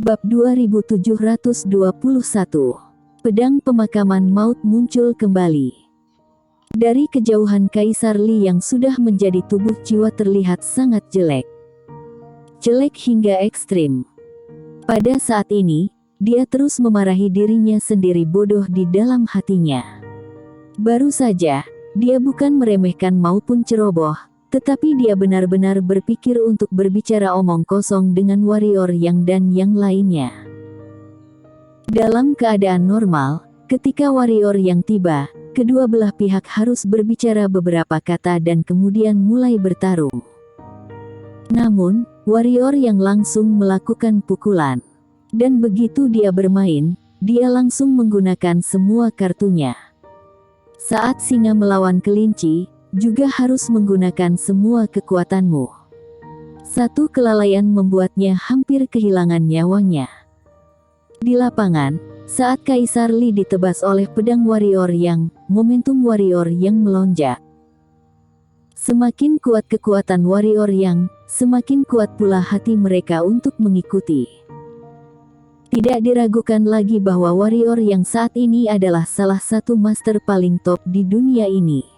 Bab 2721. Pedang pemakaman maut muncul kembali. Dari kejauhan Kaisar Li yang sudah menjadi tubuh jiwa terlihat sangat jelek. Jelek hingga ekstrim. Pada saat ini, dia terus memarahi dirinya sendiri bodoh di dalam hatinya. Baru saja, dia bukan meremehkan maupun ceroboh, tetapi dia benar-benar berpikir untuk berbicara omong kosong dengan warrior yang dan yang lainnya. Dalam keadaan normal, ketika warrior yang tiba, kedua belah pihak harus berbicara beberapa kata dan kemudian mulai bertarung. Namun, warrior yang langsung melakukan pukulan. Dan begitu dia bermain, dia langsung menggunakan semua kartunya. Saat singa melawan kelinci, juga harus menggunakan semua kekuatanmu. Satu kelalaian membuatnya hampir kehilangan nyawanya. Di lapangan, saat Kaisar Li ditebas oleh pedang warrior yang, momentum warrior yang melonjak. Semakin kuat kekuatan warrior yang, semakin kuat pula hati mereka untuk mengikuti. Tidak diragukan lagi bahwa warrior yang saat ini adalah salah satu master paling top di dunia ini.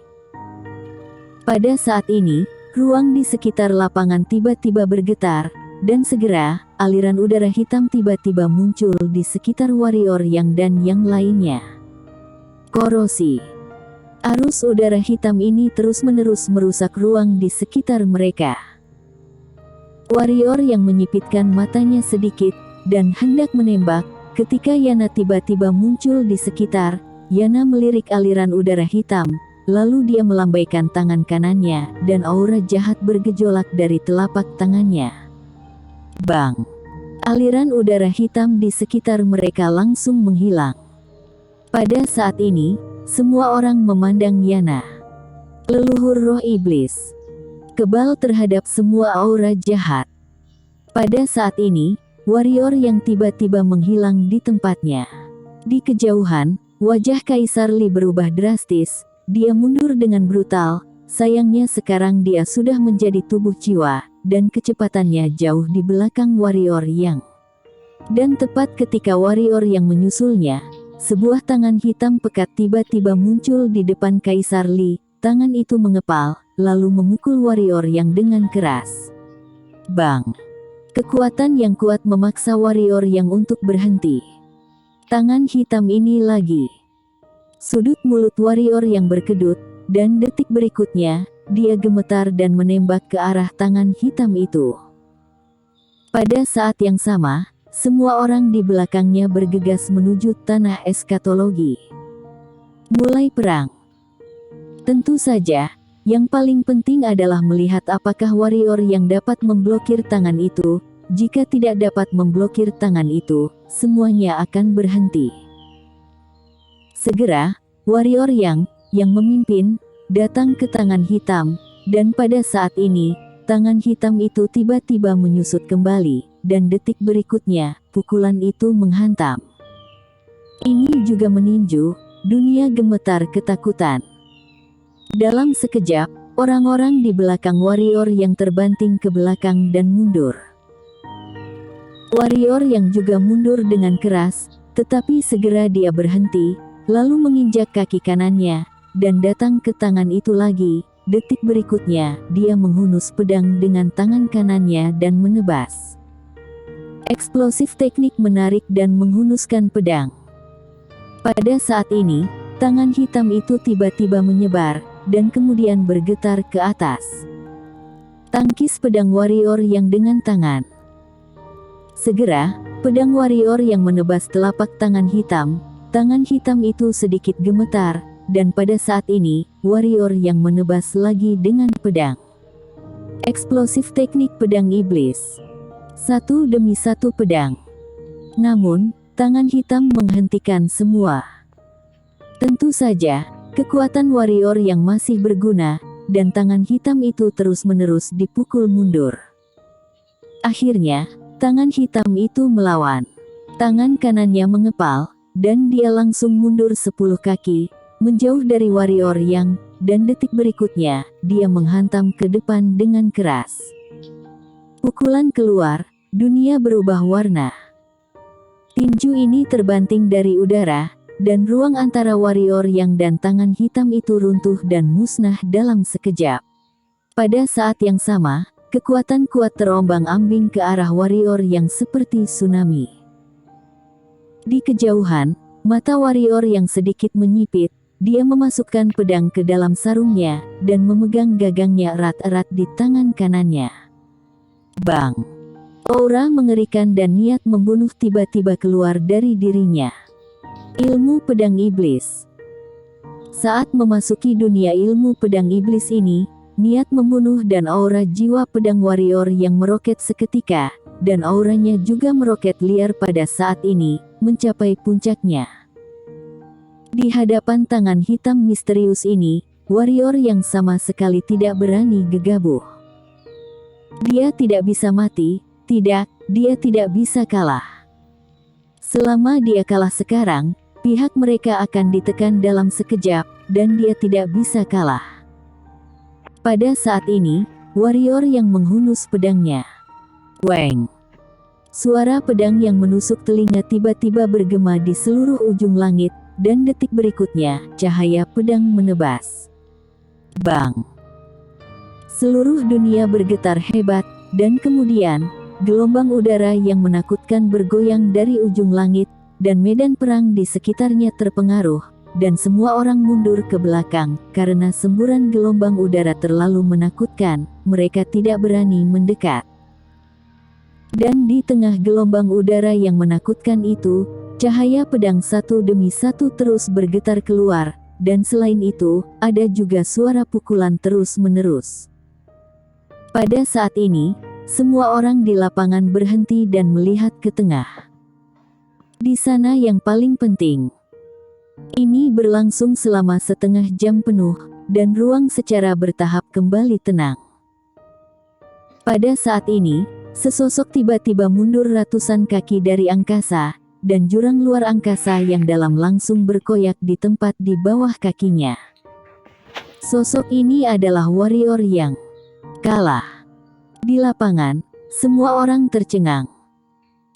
Pada saat ini, ruang di sekitar lapangan tiba-tiba bergetar, dan segera, aliran udara hitam tiba-tiba muncul di sekitar warrior yang dan yang lainnya. Korosi. Arus udara hitam ini terus-menerus merusak ruang di sekitar mereka. Warrior yang menyipitkan matanya sedikit, dan hendak menembak, ketika Yana tiba-tiba muncul di sekitar, Yana melirik aliran udara hitam. Lalu dia melambaikan tangan kanannya, dan aura jahat bergejolak dari telapak tangannya. Bang! Aliran udara hitam di sekitar mereka langsung menghilang. Pada saat ini, semua orang memandang Yana. Leluhur roh iblis. Kebal terhadap semua aura jahat. Pada saat ini, warrior yang tiba-tiba menghilang di tempatnya. Di kejauhan, wajah Kaisar Li berubah drastis. Dia mundur dengan brutal, sayangnya sekarang dia sudah menjadi tubuh jiwa, dan kecepatannya jauh di belakang warrior yang. Dan tepat ketika warrior yang menyusulnya, sebuah tangan hitam pekat tiba-tiba muncul di depan Kaisar Li, tangan itu mengepal, lalu memukul warrior yang dengan keras. Bang! Kekuatan yang kuat memaksa warrior yang untuk berhenti. Tangan hitam ini lagi. Sudut mulut warrior yang berkedut, dan detik berikutnya, dia gemetar dan menembak ke arah tangan hitam itu. Pada saat yang sama, semua orang di belakangnya bergegas menuju tanah eskatologi. Mulai perang. Tentu saja, yang paling penting adalah melihat apakah warrior yang dapat memblokir tangan itu. Jika tidak dapat memblokir tangan itu, semuanya akan berhenti. Segera, warrior yang memimpin, datang ke tangan hitam, dan pada saat ini, tangan hitam itu tiba-tiba menyusut kembali, dan detik berikutnya, pukulan itu menghantam. Ini juga meninju, dunia gemetar ketakutan. Dalam sekejap, orang-orang di belakang warrior yang terbanting ke belakang dan mundur. Warrior yang juga mundur dengan keras, tetapi segera dia berhenti, lalu menginjak kaki kanannya, dan datang ke tangan itu lagi. Detik berikutnya, dia menghunus pedang dengan tangan kanannya dan menebas. Eksplosif teknik menarik dan menghunuskan pedang. Pada saat ini, tangan hitam itu tiba-tiba menyebar, dan kemudian bergetar ke atas. Tangkis pedang warrior yang dengan tangan. Segera, pedang warrior yang menebas telapak tangan hitam. Tangan hitam itu sedikit gemetar, dan pada saat ini, warrior yang menebas lagi dengan pedang. Eksplosif teknik pedang iblis. Satu demi satu pedang. Namun, tangan hitam menghentikan semua. Tentu saja, kekuatan warrior yang masih berguna, dan tangan hitam itu terus-menerus dipukul mundur. Akhirnya, tangan hitam itu melawan. Tangan kanannya mengepal, dan dia langsung mundur 10 kaki, menjauh dari warrior yang, dan detik berikutnya, dia menghantam ke depan dengan keras. Pukulan keluar, dunia berubah warna. Tinju ini terbanting dari udara, dan ruang antara warrior yang dan tangan hitam itu runtuh dan musnah dalam sekejap. Pada saat yang sama, kekuatan kuat terombang-ambing ke arah warrior yang seperti tsunami. Di kejauhan, mata warrior yang sedikit menyipit, dia memasukkan pedang ke dalam sarungnya, dan memegang gagangnya erat-erat di tangan kanannya. Bang! Aura mengerikan dan niat membunuh tiba-tiba keluar dari dirinya. Ilmu pedang iblis. Saat memasuki dunia ilmu pedang iblis ini, niat membunuh dan aura jiwa pedang warrior yang meroket seketika, dan auranya juga meroket liar pada saat ini, mencapai puncaknya. Di hadapan tangan hitam misterius ini, warrior yang sama sekali tidak berani gegabah. Dia tidak bisa mati. Tidak, dia tidak bisa kalah. Selama dia kalah sekarang, pihak mereka akan ditekan dalam sekejap, dan dia tidak bisa kalah. Pada saat ini, warrior yang menghunus pedangnya. Weng! Suara pedang yang menusuk telinga tiba-tiba bergema di seluruh ujung langit, dan detik berikutnya, cahaya pedang menebas. Bang! Seluruh dunia bergetar hebat, dan kemudian, gelombang udara yang menakutkan bergoyang dari ujung langit, dan medan perang di sekitarnya terpengaruh, dan semua orang mundur ke belakang, karena semburan gelombang udara terlalu menakutkan, mereka tidak berani mendekat. Dan di tengah gelombang udara yang menakutkan itu, cahaya pedang satu demi satu terus bergetar keluar, dan selain itu, ada juga suara pukulan terus-menerus. Pada saat ini, semua orang di lapangan berhenti dan melihat ke tengah. Di sana yang paling penting. Ini berlangsung selama setengah jam penuh, dan ruang secara bertahap kembali tenang. Pada saat ini, sesosok tiba-tiba mundur ratusan kaki dari angkasa, dan jurang luar angkasa yang dalam langsung berkoyak di tempat di bawah kakinya. Sosok ini adalah warrior yang kalah. Di lapangan, semua orang tercengang.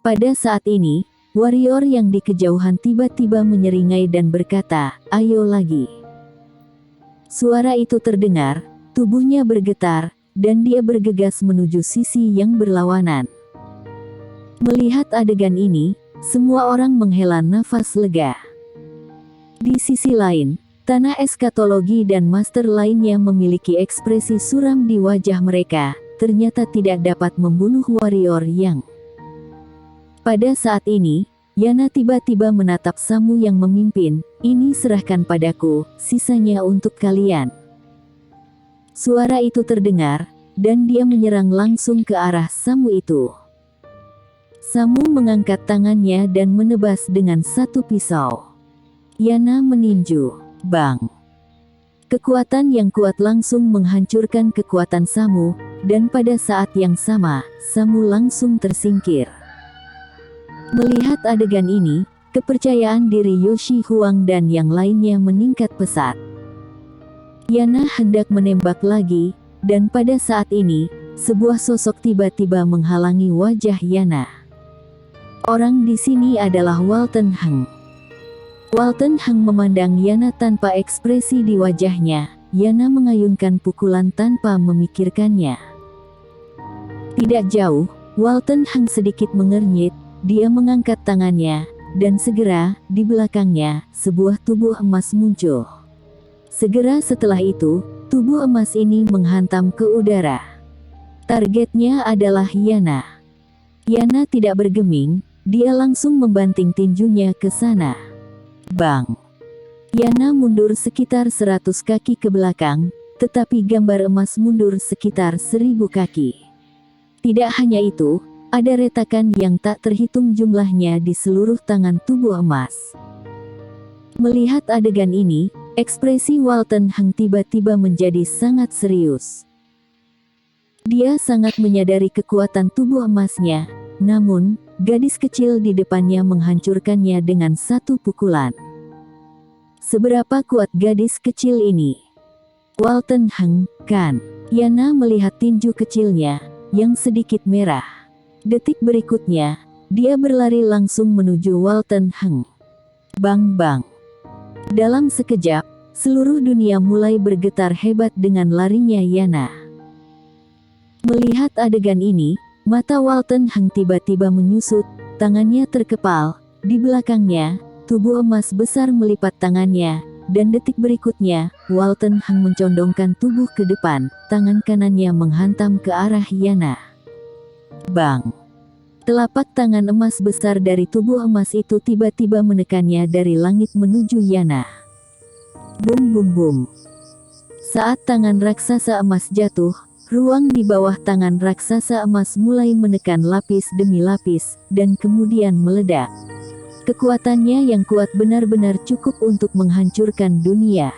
Pada saat ini, warrior yang di kejauhan tiba-tiba menyeringai dan berkata, "Ayo lagi." Suara itu terdengar, tubuhnya bergetar, dan dia bergegas menuju sisi yang berlawanan. Melihat adegan ini, semua orang menghela nafas lega. Di sisi lain, tanah eskatologi dan master lainnya memiliki ekspresi suram di wajah mereka, ternyata tidak dapat membunuh warrior yang. Pada saat ini, Yana tiba-tiba menatap Samu yang memimpin, "Ini serahkan padaku, sisanya untuk kalian." Suara itu terdengar, dan dia menyerang langsung ke arah Samu itu. Samu mengangkat tangannya dan menebas dengan satu pisau. Yana meninju. Bang! Kekuatan yang kuat langsung menghancurkan kekuatan Samu, dan pada saat yang sama, Samu langsung tersingkir. Melihat adegan ini, kepercayaan diri Yoshi Huang dan yang lainnya meningkat pesat. Yana hendak menembak lagi, dan pada saat ini, sebuah sosok tiba-tiba menghalangi wajah Yana. Orang di sini adalah Walton Heng. Walton Heng memandang Yana tanpa ekspresi di wajahnya. Yana mengayunkan pukulan tanpa memikirkannya. Tidak jauh, Walton Heng sedikit mengernyit, dia mengangkat tangannya, dan segera, di belakangnya, sebuah tubuh emas muncul. Segera setelah itu, tubuh emas ini menghantam ke udara. Targetnya adalah Yana. Yana tidak bergeming, dia langsung membanting tinjunya ke sana. Bang! Yana mundur sekitar 100 kaki ke belakang, tetapi gambar emas mundur sekitar 1000 kaki. Tidak hanya itu, ada retakan yang tak terhitung jumlahnya di seluruh tangan tubuh emas. Melihat adegan ini, ekspresi Walton Heng tiba-tiba menjadi sangat serius. Dia sangat menyadari kekuatan tubuh emasnya, namun, gadis kecil di depannya menghancurkannya dengan satu pukulan. Seberapa kuat gadis kecil ini? Walton Heng, kan? Yana melihat tinju kecilnya, yang sedikit merah. Detik berikutnya, dia berlari langsung menuju Walton Heng. Bang bang. Dalam sekejap, seluruh dunia mulai bergetar hebat dengan larinya Yana. Melihat adegan ini, mata Walton Heng tiba-tiba menyusut, tangannya terkepal, di belakangnya, tubuh emas besar melipat tangannya, dan detik berikutnya, Walton Heng mencondongkan tubuh ke depan, tangan kanannya menghantam ke arah Yana. Bang! Telapak tangan emas besar dari tubuh emas itu tiba-tiba menekannya dari langit menuju Yana. Bum bum bum. Saat tangan raksasa emas jatuh, ruang di bawah tangan raksasa emas mulai menekan lapis demi lapis, dan kemudian meledak. Kekuatannya yang kuat benar-benar cukup untuk menghancurkan dunia.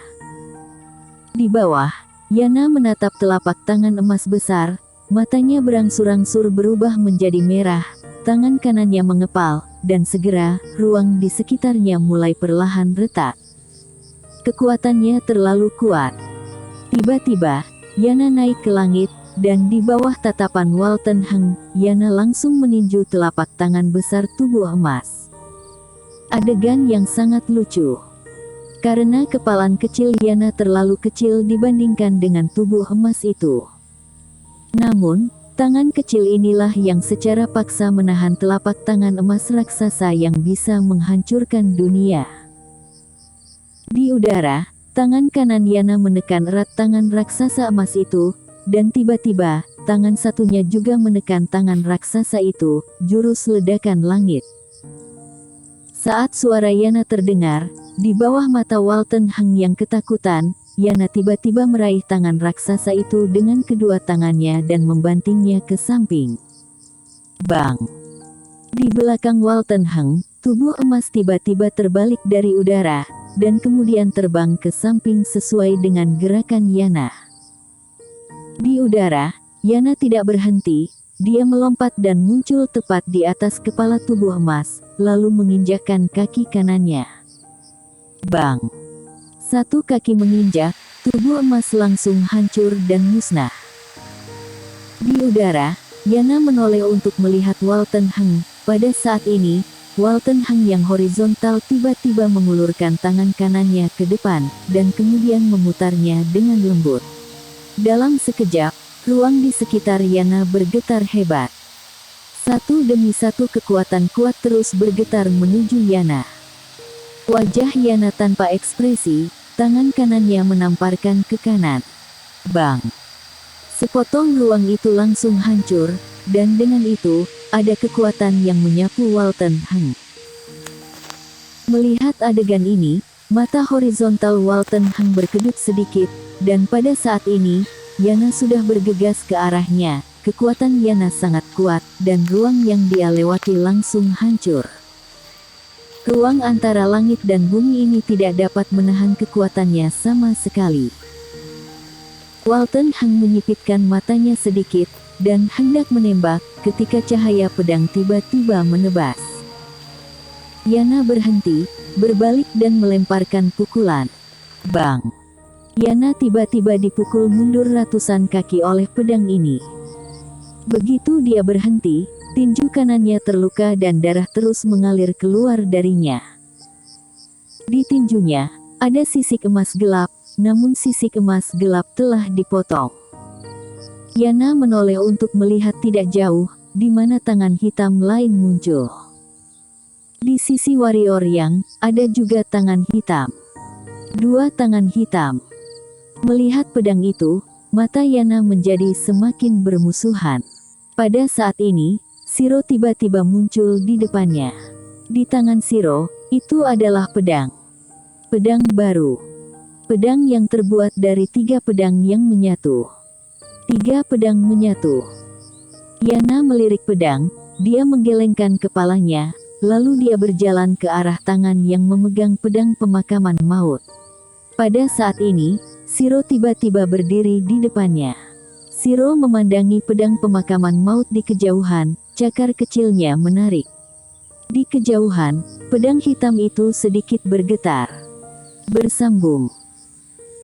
Di bawah, Yana menatap telapak tangan emas besar, matanya berangsur-angsur berubah menjadi merah, tangan kanannya mengepal, dan segera, ruang di sekitarnya mulai perlahan retak. Kekuatannya terlalu kuat. Tiba-tiba, Yana naik ke langit, dan di bawah tatapan Walton Heng, Yana langsung meninju telapak tangan besar tubuh emas. Adegan yang sangat lucu. Karena kepalan kecil Yana terlalu kecil dibandingkan dengan tubuh emas itu. Namun, tangan kecil inilah yang secara paksa menahan telapak tangan emas raksasa yang bisa menghancurkan dunia. Di udara, tangan kanan Yana menekan erat tangan raksasa emas itu, dan tiba-tiba, tangan satunya juga menekan tangan raksasa itu, jurus ledakan langit. Saat suara Yana terdengar, di bawah mata Walton Heng yang ketakutan, Yana tiba-tiba meraih tangan raksasa itu dengan kedua tangannya dan membantingnya ke samping. Bang! Di belakang Walton Heng, tubuh emas tiba-tiba terbalik dari udara, dan kemudian terbang ke samping sesuai dengan gerakan Yana. Di udara, Yana tidak berhenti. Dia melompat dan muncul tepat di atas kepala tubuh emas, lalu menginjakkan kaki kanannya. Bang! Satu kaki menginjak, tubuh emas langsung hancur dan musnah. Di udara, Yana menoleh untuk melihat Walton Heng. Pada saat ini, Walton Heng yang horizontal tiba-tiba mengulurkan tangan kanannya ke depan, dan kemudian memutarnya dengan lembut. Dalam sekejap, ruang di sekitar Yana bergetar hebat. Satu demi satu kekuatan kuat terus bergetar menuju Yana. Wajah Yana tanpa ekspresi, tangan kanannya menamparkan ke kanan. Bang! Sepotong ruang itu langsung hancur, dan dengan itu, ada kekuatan yang menyapu Walton Heng. Melihat adegan ini, mata horizontal Walton Heng berkedut sedikit, dan pada saat ini, Yana sudah bergegas ke arahnya. Kekuatan Yana sangat kuat, dan ruang yang dia lewati langsung hancur. Ruang antara langit dan bumi ini tidak dapat menahan kekuatannya sama sekali. Walton Heng menyipitkan matanya sedikit, dan hendak menembak, ketika cahaya pedang tiba-tiba menebas. Yana berhenti, berbalik dan melemparkan pukulan. Bang! Yana tiba-tiba dipukul mundur ratusan kaki oleh pedang ini. Begitu dia berhenti, tinju kanannya terluka dan darah terus mengalir keluar darinya. Di tinjunya, ada sisik emas gelap, namun sisik emas gelap telah dipotong. Yana menoleh untuk melihat tidak jauh, di mana tangan hitam lain muncul. Di sisi warrior yang, ada juga tangan hitam. Dua tangan hitam. Melihat pedang itu, mata Yana menjadi semakin bermusuhan. Pada saat ini, Shiro tiba-tiba muncul di depannya. Di tangan Shiro, itu adalah pedang. Pedang baru. Pedang yang terbuat dari 3 pedang yang menyatu. 3 pedang menyatu. Yana melirik pedang, dia menggelengkan kepalanya, lalu dia berjalan ke arah tangan yang memegang pedang pemakaman maut. Pada saat ini, Shiro tiba-tiba berdiri di depannya. Shiro memandangi pedang pemakaman maut di kejauhan, cakar kecilnya menarik. Di kejauhan, pedang hitam itu sedikit bergetar. Bersambung.